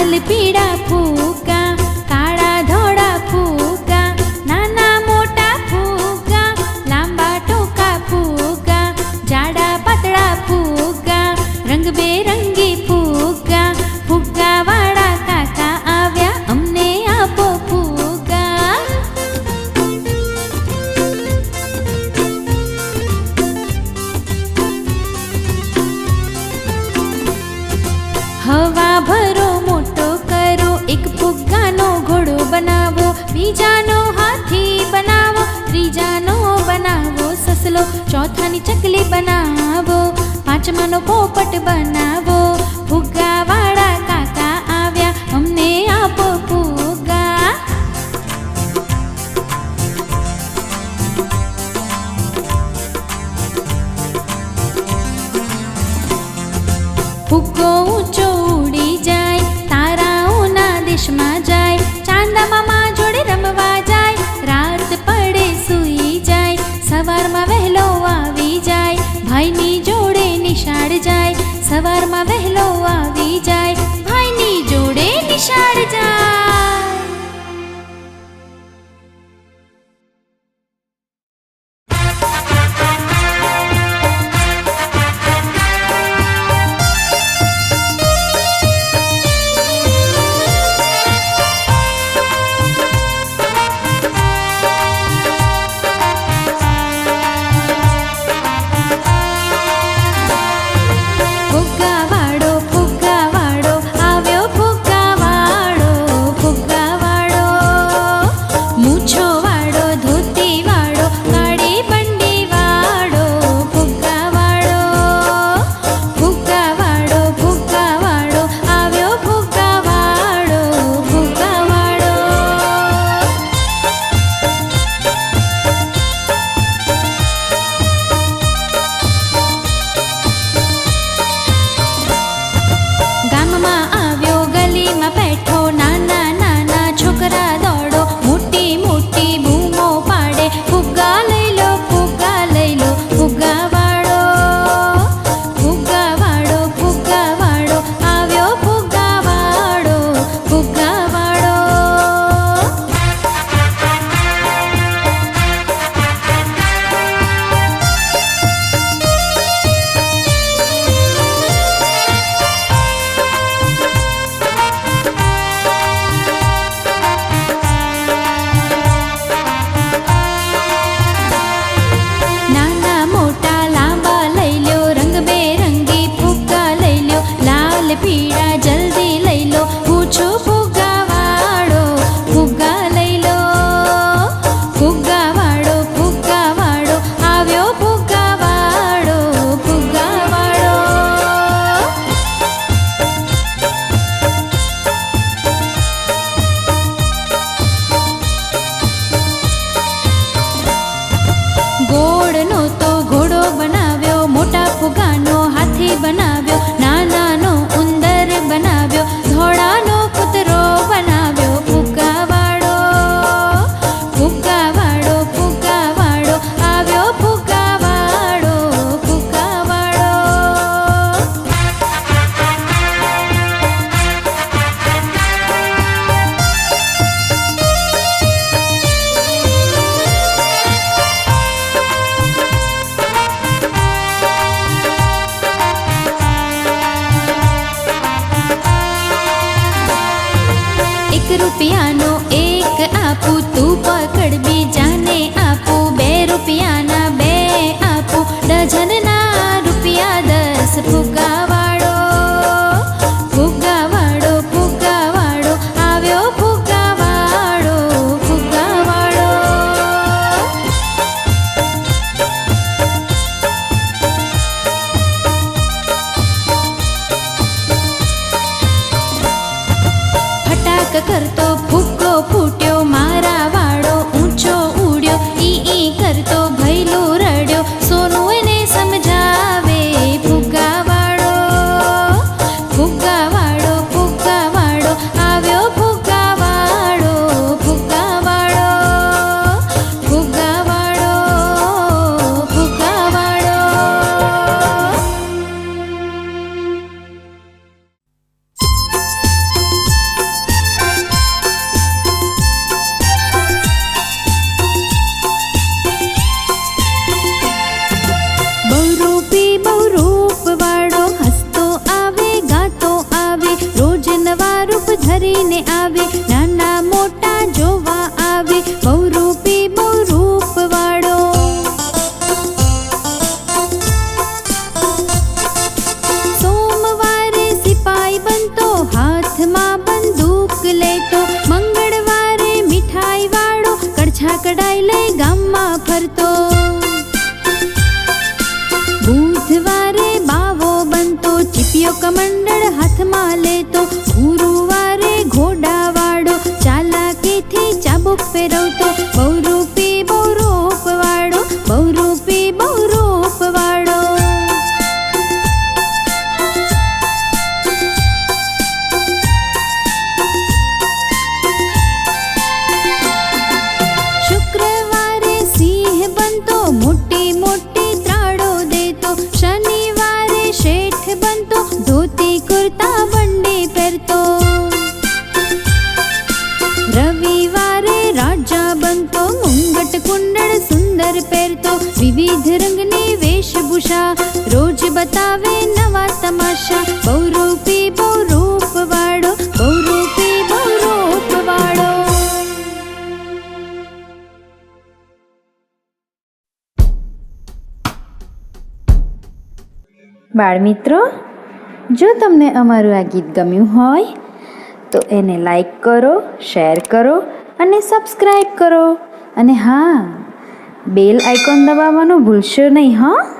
लाल पीड़ा फूगा, काळा धोळा फूगा, नाना मोटा फूगा, लांबा टोका फूगा, जाड़ा पातळा फूगा, रंगबेरंगी फूगा, फूगा वाळा काका आव्या अमने आपो फूगा। हवा भरो मोटो करो, एक फुग्गानो घोड़ो बनावो, बीजानो हाथी बनावो, त्रीजानो बनावो ससलो, चौथानी चकली बनावो, पांचमानो पोपट बनावो, फुग्गा वाळा काका आव्या अमने आपो फुग्गा। फुग्गो ऊंचो उड़ी जाय, ताराओना देशमां जाय, चांदा मामा जोड़े रमवा जाय, रात पड़े सूई जाय, सवारमां वहेलो आवी जाय, भाईनी जोड़े निशाळ जाय, सवार કડાઈ લઈ ગામમાં ફરતો. બુધવારે બાવો બનતો, ચીપિયો કમંડળ હાથમાં લેતો. ગુરુવારે ઘોડાવાળો, ચાલાકીથી ચાબુક ફેરવતો. બહુરૂપી બહુરૂપવાળો, બહુરૂપી બહુરૂપવાળો. શુક્રવારે સિંહ બનતો, મોટી મોટી ત્રાળો દેતો. શનિવારે શેઠ બનતો, ધોતી કુર્તા બંડી પહેરતો. રવિવારે રાજા બનતો, મુંગટ કુંડળ સુંદર પહેરતો. વિવિધ રંગની વેશભૂષા, રોજ બતાવે નવા તમાશા. બહુરૂપી બહુરૂપવાળો, બહુરૂપી બહુરૂપવાળો. બાળમિત્રો, જો તમને અમારું આ ગીત ગમ્યું હોય તો એને લાઈક કરો, શેર કરો અને સબસ્ક્રાઈબ કરો. અને હા, બેલ આઇકોન દબાવવાનું ભૂલશો નહીં. હા.